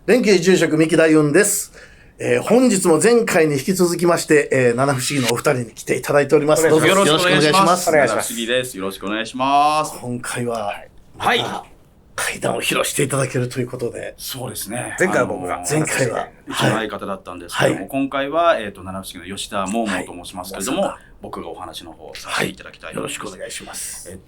弁慶住職三木大雲です。本日も前回に引き続きまして、七不思議のお二人に来ていただいております。どうぞよろしくお願いします。七不思議です。よろしくお願いします。今回は、はい。怪談を披露していただけるということで。そうですね。前回は僕が。前回は。うちの相方だったんですけども、今回は、七不思議の吉田桃と申しますけれども、僕がお話の方をさせていただきたいと思います。よろしくお願いします。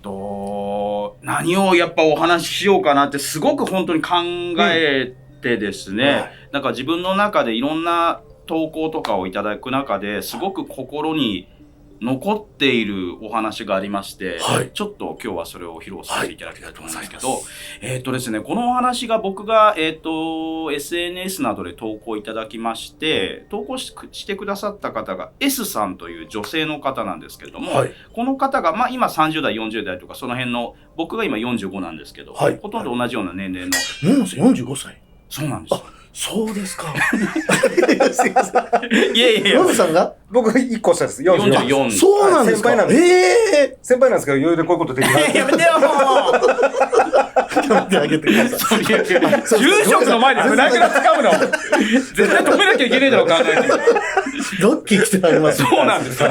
何をやっぱお話ししようかなってすごく本当に考えてですね、なんか自分の中でいろんな投稿とかをいただく中ですごく心に残っているお話がありまして、ちょっと今日はそれを披露させていただきたいと思うんですけど、ですね、このお話が僕が、SNS などで投稿いただきまして、投稿してくださった方が S さんという女性の方なんですけれども、この方が、今30代、40代とかその辺の、僕が今45なんですけど、ほとんど同じような年齢の。45歳そうなんです。そうですか。いやいやいや。ノブさんが僕1個下です。44。そうなんですか。先輩なんです。先輩なんですけど、余裕でこういうことできない。やめてよ、もうやめてあげてください。住職の前で胸ぐらつかむの。絶対止めなきゃいけねえだろ、考えて。ロッキー来てられます。そうなんですよ。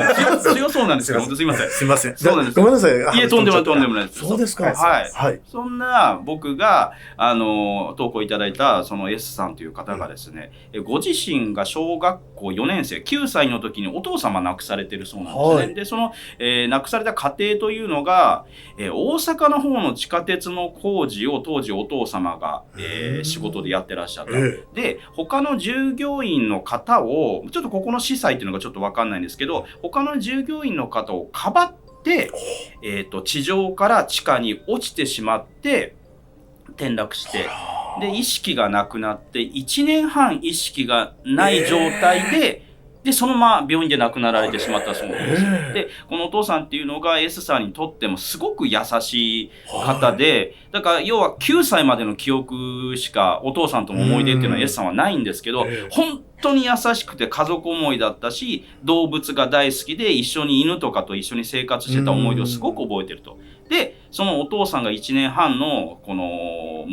強そうなんですよ。本当すいません。すいません。そうなんです。ごめんなさい。いえ、とんでもないです。そうですか。はい。そんな僕が、投稿いただいた、その S さんという方がですね、ご自身が小学校4年生、9歳の時にお父様亡くされてるそうなんですね。で、その、亡くされた家庭というのが、大阪の方の地下鉄の工事を当時お父様が、仕事でやってらっしゃった。で、他の従業員の方を、ちょっとここの司祭っていうのがちょっとわかんないんですけど、他の従業員の方をかばって、地上から地下に落ちてしまって、転落して、で、意識がなくなって、1年半意識がない状態で、で、そのまま病院で亡くなられてしまったそうなんです。で、このお父さんっていうのが S さんにとってもすごく優しい方で、だから要は9歳までの記憶しかお父さんとの思い出っていうのは S さんはないんですけど、本当に優しくて家族思いだったし、動物が大好きで一緒に犬とかと一緒に生活してた思い出をすごく覚えてると。で、そのお父さんが1年半のこの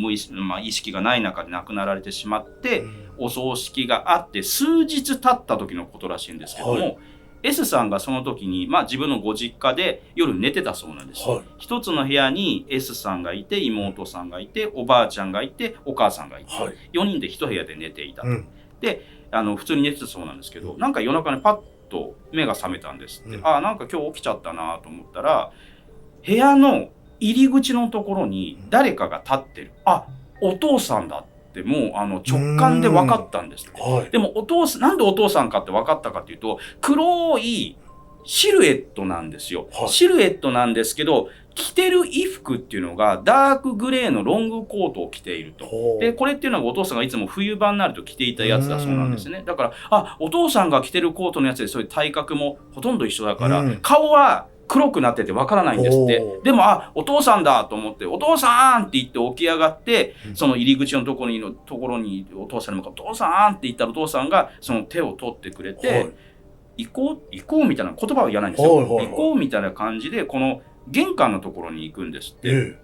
意識がない中で亡くなられてしまって、お葬式があって数日経った時のことらしいんですけども、S さんがその時に、自分のご実家で夜寝てたそうなんです。一つの部屋に S さんがいて、妹さんがいて、おばあちゃんがいて、お母さんがいて、4人で一部屋で寝ていたと。で、普通に寝てたそうなんですけど、なんか夜中にパッと目が覚めたんですって。なんか今日起きちゃったなと思ったら、部屋の入り口のところに誰かが立ってる。お父さんだってもう直感で分かったんですって。でもなんでお父さんかって分かったかっていうと、黒いシルエットなんですよ。シルエットなんですけど、着てる衣服っていうのがダークグレーのロングコートを着ていると。で、これっていうのはお父さんがいつも冬場になると着ていたやつだそうなんですね。だから、お父さんが着てるコートのやつでそういう体格もほとんど一緒だから、顔は黒くなっててわからないんですって。でも、お父さんだと思って、お父さんって言って起き上がって、その入り口のところにお父さんに向かって、お父さんって言ったらお父さんがその手を取ってくれて、行こうみたいな言葉は言わないんですよ。行こうみたいな感じで、この玄関のところに行くんですって。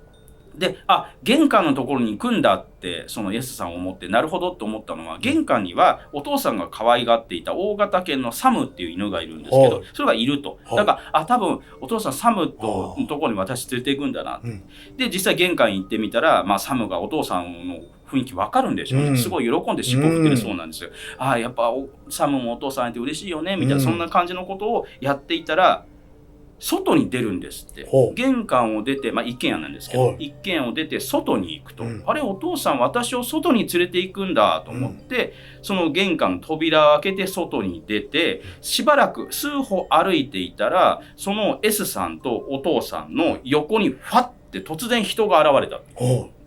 で、玄関のところに行くんだって、その S さんを思って、なるほどって思ったのは、玄関にはお父さんが可愛がっていた大型犬のサムっていう犬がいるんですけど、それがいると。だから、多分お父さんサムのところに私連れて行くんだなって。で、実際玄関行ってみたら、サムがお父さんの雰囲気わかるんでしょうね。すごい喜んで尻尾振ってるそうなんですよ。やっぱサムもお父さんって嬉しいよね、みたいな、そんな感じのことをやっていたら、外に出るんですって。玄関を出て、一軒家なんですけど、一軒家を出て外に行くと、あれお父さん私を外に連れて行くんだと思って、その玄関の扉を開けて外に出て、しばらく数歩歩いていたら、その S さんとお父さんの横にファッて突然人が現れた。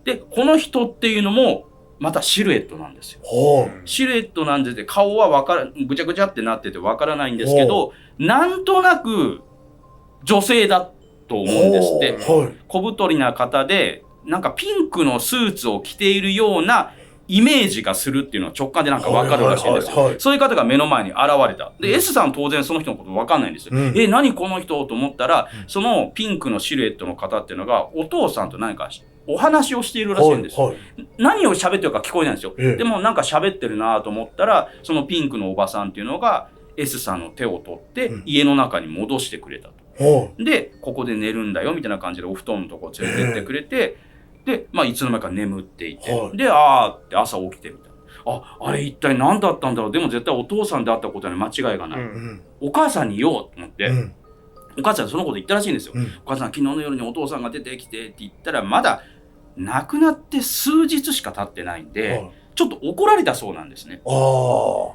で、この人っていうのもまたシルエットなんですよ。シルエットなんで顔はぐちゃぐちゃってなっててわからないんですけど、なんとなく女性だと思うんですって。小太りな方で、なんかピンクのスーツを着ているようなイメージがするっていうのは直感でなんかわかるらしいんですよ。そういう方が目の前に現れた。で、S さん当然その人のことわかんないんですよ。何この人と思ったら、そのピンクのシルエットの方っていうのがお父さんと何かお話をしているらしいんですよ。はいはい、何を喋ってるか聞こえないんですよ。でもなんか喋ってるなと思ったら、そのピンクのおばさんっていうのが S さんの手を取って家の中に戻してくれたと。で、ここで寝るんだよみたいな感じでお布団のとこ連れてってくれて、で、いつの間にか眠っていて、で、あーって朝起きてみたいな。あれ一体何だったんだろう。でも絶対お父さんであったことに間違いがない。お母さんに言おうと思って、お母さんそのこと言ったらしいんですよ。お母さん昨日の夜にお父さんが出てきてって言ったら、まだ亡くなって数日しか経ってないんで、ちょっと怒られたそうなんですね。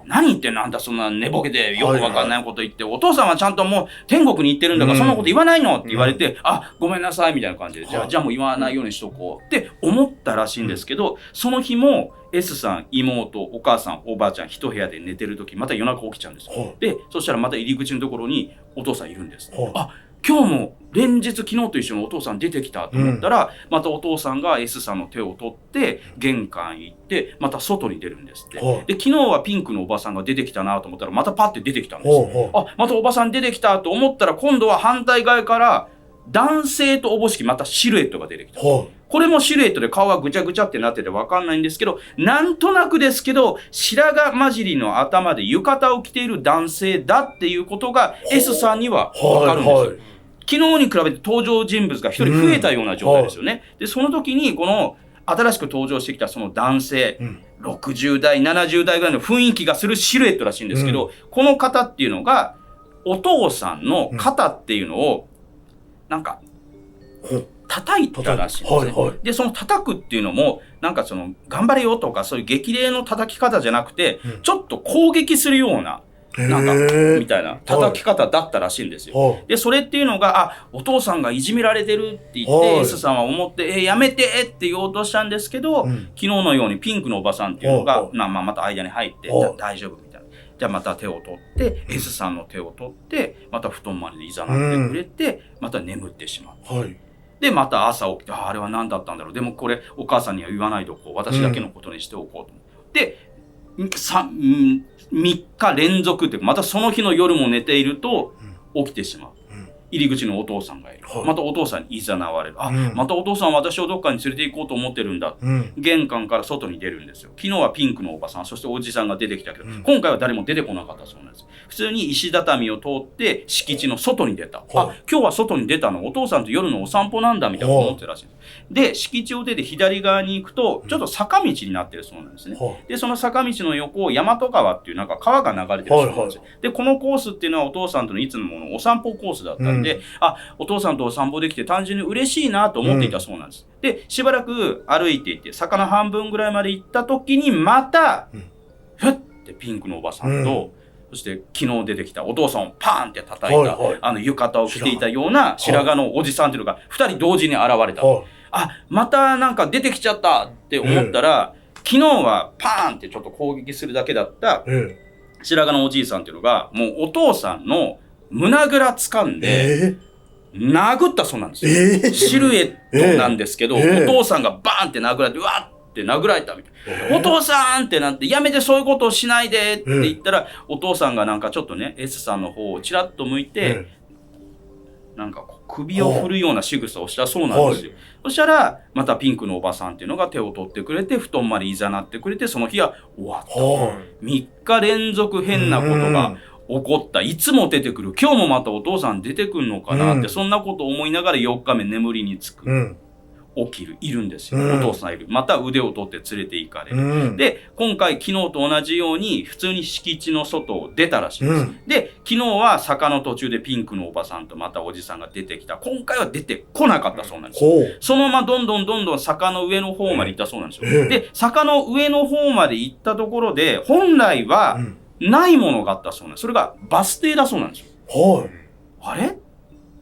何言ってんのあんた、そんな寝ぼけてよくわかんないこと言って、お父さんはちゃんともう天国に行ってるんだからそんなこと言わないのって言われて、ごめんなさいみたいな感じで、じゃあもう言わないようにしとこうって思ったらしいんですけど、その日も S さん、妹、お母さん、おばあちゃん一部屋で寝てる時、また夜中起きちゃうんですよ。で、そしたらまた入り口のところにお父さんいるんです。今日も連日昨日と一緒にお父さん出てきたと思ったら、またお父さんが S さんの手を取って玄関行ってまた外に出るんですって。で、昨日はピンクのおばさんが出てきたなと思ったらまたパッて出てきたんです。またおばさん出てきたと思ったら、今度は反対側から男性とおぼしきまたシルエットが出てきた。これもシルエットで顔がぐちゃぐちゃってなっててわかんないんですけど、なんとなくですけど白髪混じりの頭で浴衣を着ている男性だっていうことが S さんにはわかるんですよ。昨日に比べて登場人物が一人増えたような状態ですよね。で、その時にこの新しく登場してきたその男性、60代、70代ぐらいの雰囲気がするシルエットらしいんですけど、この方っていうのがお父さんの肩っていうのをなんか叩いたらしいんですね。で、その叩くっていうのもなんかその頑張れよとかそういう激励の叩き方じゃなくて、ちょっと攻撃するようななんかみたいな叩き方だったらしいんですよ。で、それっていうのがお父さんがいじめられてるって言って S さんは思ってやめてって言おうとしたんですけど、昨日のようにピンクのおばさんっていうのがまた間に入って大丈夫みたいな。じゃあまた手を取って S さんの手を取ってまた布団までいざなってくれてまた眠ってしまう。で、また朝起きてあれは何だったんだろう。でもこれお母さんには言わないでおこう。私だけのことにしておこうと。で、3日連続ってまたその日の夜も寝ていると起きてしまう。入り口のお父さんがいる。またお父さんに誘われる。またお父さんは私をどっかに連れて行こうと思ってるんだ。玄関から外に出るんですよ。昨日はピンクのおばさん、そしておじさんが出てきたけど、今回は誰も出てこなかったそうなんです。普通に石畳を通って敷地の外に出た。今日は外に出たのお父さんと夜のお散歩なんだみたいな思ってるらしいんです。で、敷地を出て左側に行くと、ちょっと坂道になってるそうなんですね。で、その坂道の横を大和川っていうなんか川が流れてるそうなんですよ。で、このコースっていうのはお父さんとのいつものお散歩コースだったんで、お父さんとお散歩できて単純に嬉しいなと思っていたそうなんです。で、しばらく歩いていって坂の半分ぐらいまで行った時にまた、ふってピンクのおばさんと、そして昨日出てきたお父さんをパーンって叩いた、浴衣を着ていたような白髪のおじさんっていうのが2人同時に現れた。またなんか出てきちゃったって思ったら、昨日はパーンってちょっと攻撃するだけだった白髪のおじいさんっていうのが、もうお父さんの胸ぐら掴んで殴ったそうなんですよ。シルエットなんですけど、お父さんがバーンって殴られて、うわって殴られたみたいな。お父さんってなって、やめてそういうことをしないでって言ったら、お父さんがなんかちょっとね、S さんの方をチラッと向いて、なんか首を振るような仕草をしたそうなんですよ。そしたら、またピンクのおばさんっていうのが手を取ってくれて、布団までいざなってくれて、その日は終わった。3日連続変なことが起こった。いつも出てくる。今日もまたお父さん出てくるのかなって、そんなことを思いながら4日目眠りにつく。起きる。いるんですよ。お父さんいる。また腕を取って連れて行かれる。で、今回昨日と同じように普通に敷地の外を出たらしいんです。で、昨日は坂の途中でピンクのおばさんとまたおじさんが出てきた。今回は出てこなかったそうなんですよ。そのままどんどん坂の上の方まで行ったそうなんですよ。で、坂の上の方まで行ったところで、本来はないものがあったそうなんです。それがバス停だそうなんですよ。あれ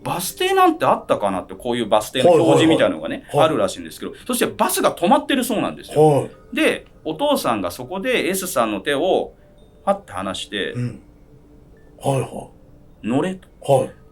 バス停なんてあったかなって、こういうバス停の表示みたいなのがね、あるらしいんですけど、そしてバスが止まってるそうなんですよ。で、お父さんがそこで S さんの手をパッて離して、乗れ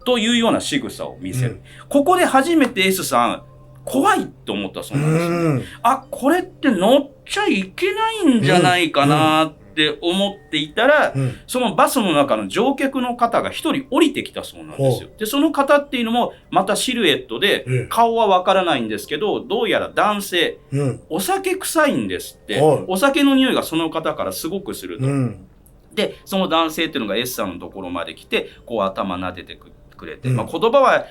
というような仕草を見せる。ここで初めて S さん、怖いと思ったそうなんですね。これって乗っちゃいけないんじゃないかなってって思っていたら、うんそのバスの中の乗客の方が一人降りてきたそうなんですよ。で、その方っていうのもまたシルエットで、顔はわからないんですけど、どうやら男性、うんお酒臭いんですって、はいお酒の匂いがその方からすごくすると。うんで、その男性っていうのが S さんのところまで来て、こう頭撫でてくれて、うんまあ言葉は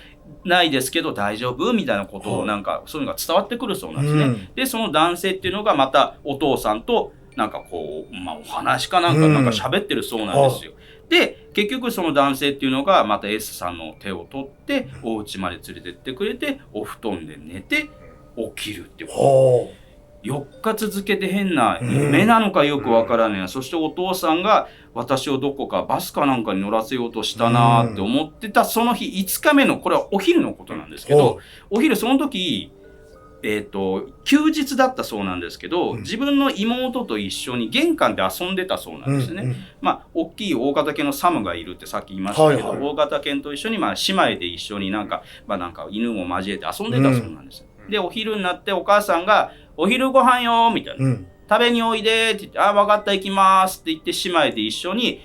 ないですけど大丈夫みたいなことをはいなんかそういうのが伝わってくるそうなんですね。うんで、その男性っていうのがまたお父さんとなんかこう、まあお話かなんか、うんなんか喋ってるそうなんですよ。で、結局その男性っていうのがまた S さんの手を取ってお家まで連れてってくれて、お布団で寝て起きるっていうこと。は4日続けて変な夢なのかよくわからねえ、そしてお父さんが私をどこかバスかなんかに乗らせようとしたなーって思ってたその日5日目の、これはお昼のことなんですけど、お昼その時休日だったそうなんですけど、自分の妹と一緒に玄関で遊んでたそうなんですね。まあ大きい大型犬のサムがいるってさっき言いましたけど、はいはい大型犬と一緒にまあ姉妹で一緒になんか犬も交えて遊んでたそうなんです。でお昼になってお母さんがお昼ご飯よーみたいな、食べにおいでーって言って、あ、分かった行きますって言って姉妹で一緒に、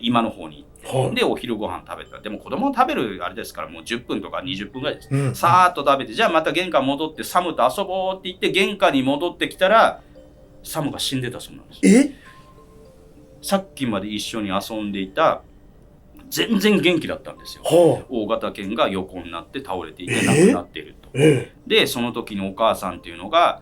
今の方に行って、でお昼ご飯食べた。でも子供食べるあれですからもう10分とか20分ぐらいです、さーっと食べて、じゃあまた玄関戻ってサムと遊ぼうって言って玄関に戻ってきたらサムが死んでたそうなんです。さっきまで一緒に遊んでいた全然元気だったんですよ。大型犬が横になって倒れていて亡くなっていると。でその時のお母さんっていうのが、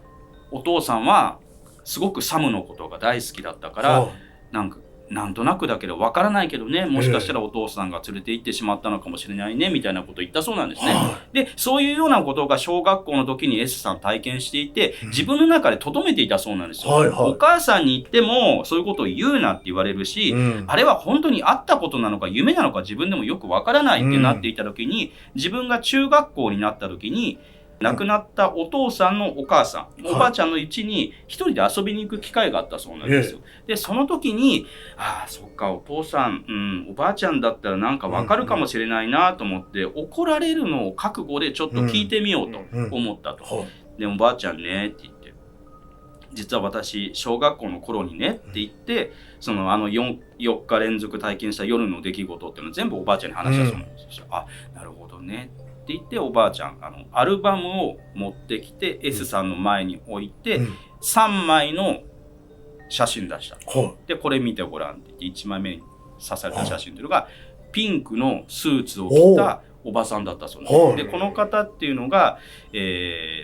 お父さんはすごくサムのことが大好きだったから、なんとなくだけどわからないけどね、もしかしたらお父さんが連れて行ってしまったのかもしれないねみたいなことを言ったそうなんですね。でそういうようなことが小学校の時に S さん体験していて、自分の中で留めていたそうなんですよ。お母さんに言ってもそういうことを言うなって言われるし、あれは本当にあったことなのか夢なのか自分でもよくわからないってなっていた時に、自分が中学校になった時に亡くなったお父さんのお母さん、おばあちゃんの家に一人で遊びに行く機会があったそうなんですよ。でその時に、ああそっかお父さん、おばあちゃんだったらなんかわかるかもしれないなと思って、怒られるのを覚悟でちょっと聞いてみようと思ったと。でおばあちゃんねって言って、実は私小学校の頃にねって言って、その4日連続体験した夜の出来事っていうのを全部おばあちゃんに話したそうなんですよ。あ、なるほどねって言って、おばあちゃんアルバムを持ってきて S さんの前に置いて、3枚の写真出した。でこれ見てごらんって言って1枚目に刺された写真っていうのがピンクのスーツを着たおばさんだったそうです。でこの方っていうのが、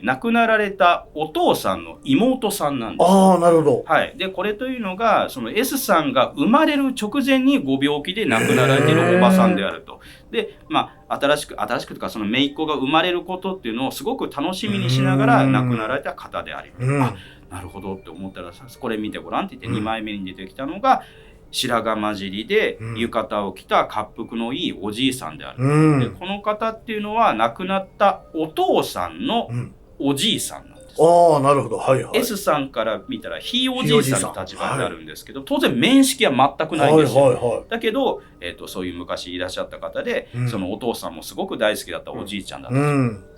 亡くなられたお父さんの妹さんなんです。なるほど。はい。でこれというのがその S さんが生まれる直前にご病気で亡くなられているおばさんであると。で新しくというかその姪っ子が生まれることっていうのをすごく楽しみにしながら亡くなられた方であります。あ、なるほどって思ったらこれ見てごらんって言って2枚目に出てきたのが、白髪混じりで浴衣を着た恰幅のいいおじいさんである。でこの方っていうのは亡くなったお父さんのおじいさんなんです。なるほど。S さんから見たらひいおじいさんの立場になるんですけど、当然面識は全くないんですよ。だけど、そういう昔いらっしゃった方で、そのお父さんもすごく大好きだったおじいちゃんだったんです。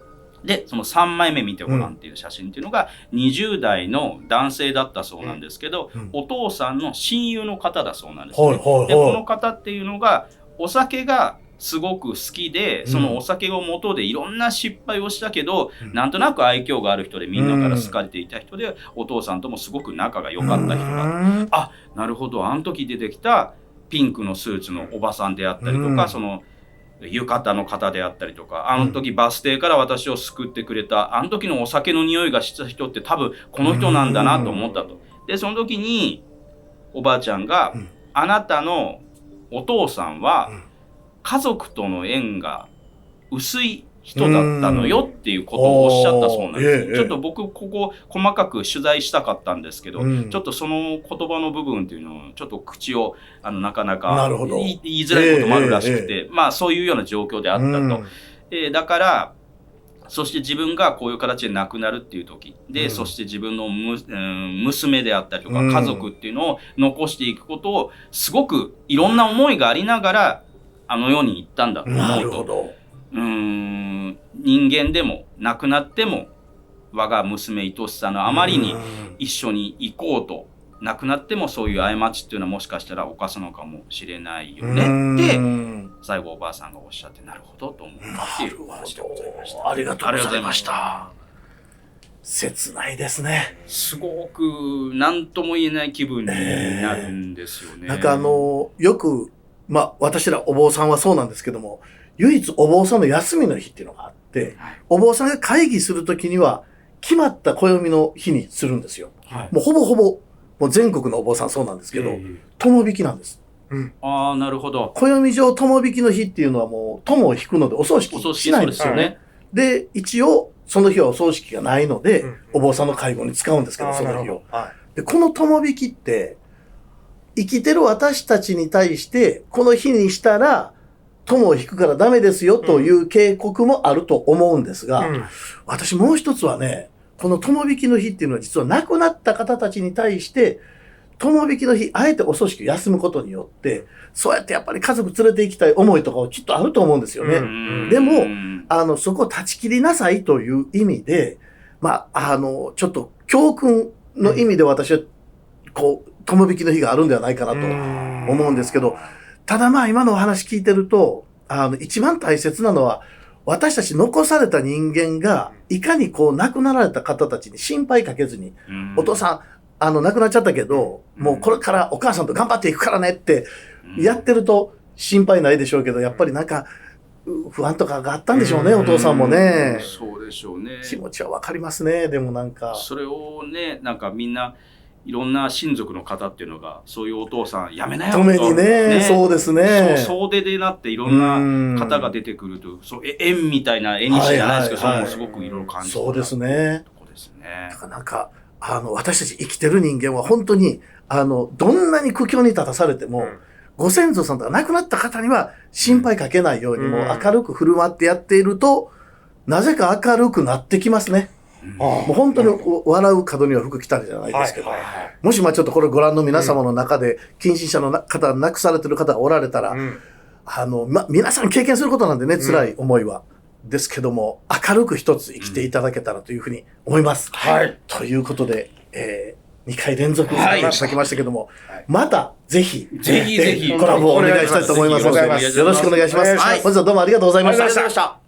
でその3枚目見てごらんっていう写真っていうのが20代の男性だったそうなんですけど、お父さんの親友の方だそうなんですね。でこの方っていうのがお酒がすごく好きで、そのお酒を元でいろんな失敗をしたけど、なんとなく愛嬌がある人でみんなから好かれていた人で、お父さんともすごく仲が良かった人だ。あ、なるほど、あの時出てきたピンクのスーツのおばさんであったりとか、その浴衣の方であったりとか、あの時バス停から私を救ってくれたあの時のお酒の匂いがした人って多分この人なんだなと思ったと。でその時におばあちゃんが、あなたのお父さんは家族との縁が薄い人だったのよっていうことをおっしゃったそうなんです。ちょっと僕ここ細かく取材したかったんですけど、ちょっとその言葉の部分っていうのをちょっと口をなかなか言いづらいこともあるらしくて、そういうような状況であったと。だからそして自分がこういう形で亡くなるっていう時で、そして自分の娘であったりとか家族っていうのを残していくことをすごくいろんな思いがありながらあの世に行ったんだと思うと。人間でも亡くなっても我が娘愛しさのあまりに一緒に行こうと亡くなってもそういう過ちっていうのはもしかしたら犯すのかもしれないよねって最後おばあさんがおっしゃって、なるほどと思ったっていうお話でございました。ありがとうございました。切ないですね。すごく何とも言えない気分になるんですよね。なんかよく、まあ私らお坊さんはそうなんですけども、唯一お坊さんの休みの日っていうのがあって、はい、お坊さんが会議するときには決まった暦の日にするんですよ。はい、もうほぼほぼ、もう全国のお坊さんそうなんですけど、友引きなんです。ああ、なるほど。暦上友引きの日っていうのはもう友を引くのでお葬式しないんですよね。で、一応その日はお葬式がないので、お坊さんの介護に使うんですけど、その日を。で、この友引きって、生きてる私たちに対して、この日にしたら、友を引くからダメですよという警告もあると思うんですが、私もう一つはね、この友引きの日っていうのは実は亡くなった方たちに対して、友引きの日、あえてお葬式を休むことによって、そうやってやっぱり家族連れて行きたい思いとかをきっとあると思うんですよね。でも、そこを断ち切りなさいという意味で、まあ、ちょっと教訓の意味で私は、こう、友引きの日があるんではないかなと思うんですけど、ただまあ今のお話聞いてると、一番大切なのは、私たち残された人間が、いかにこう亡くなられた方たちに心配かけずに、お父さん、亡くなっちゃったけど、もうこれからお母さんと頑張っていくからねってやってると心配ないでしょうけど、やっぱりなんか不安とかがあったんでしょうね、お父さんもね。そうでしょうね。気持ちはわかりますね、でもなんか。それをね、なんかみんないろんな親族の方っていうのが、そういうお父さんやめなよと。ためにね、そうですね。総出でなっていろんな方が出てくると、そう縁みたいな縁日じゃないですけど、そういうのもすごくいろいろ感じる。そうですね。とこですね。だからなんか、私たち生きてる人間は本当に、どんなに苦境に立たされても、ご先祖さんとか亡くなった方には心配かけないように、もう明るく振る舞ってやっていると、なぜか明るくなってきますね。もう本当に笑う角には服着たんじゃないですけど、もしまあちょっとこれご覧の皆様の中で、近親者の方、亡くされてる方がおられたら、皆さん経験することなんでね、辛い思いは。ですけども、明るく一つ生きていただけたらというふうに思います。はい。ということで、2回連続いただきましたけども、またぜひぜひコラボをお願いしたいと思いますので、よろしくお願いします。本日はどうもありがとうございました。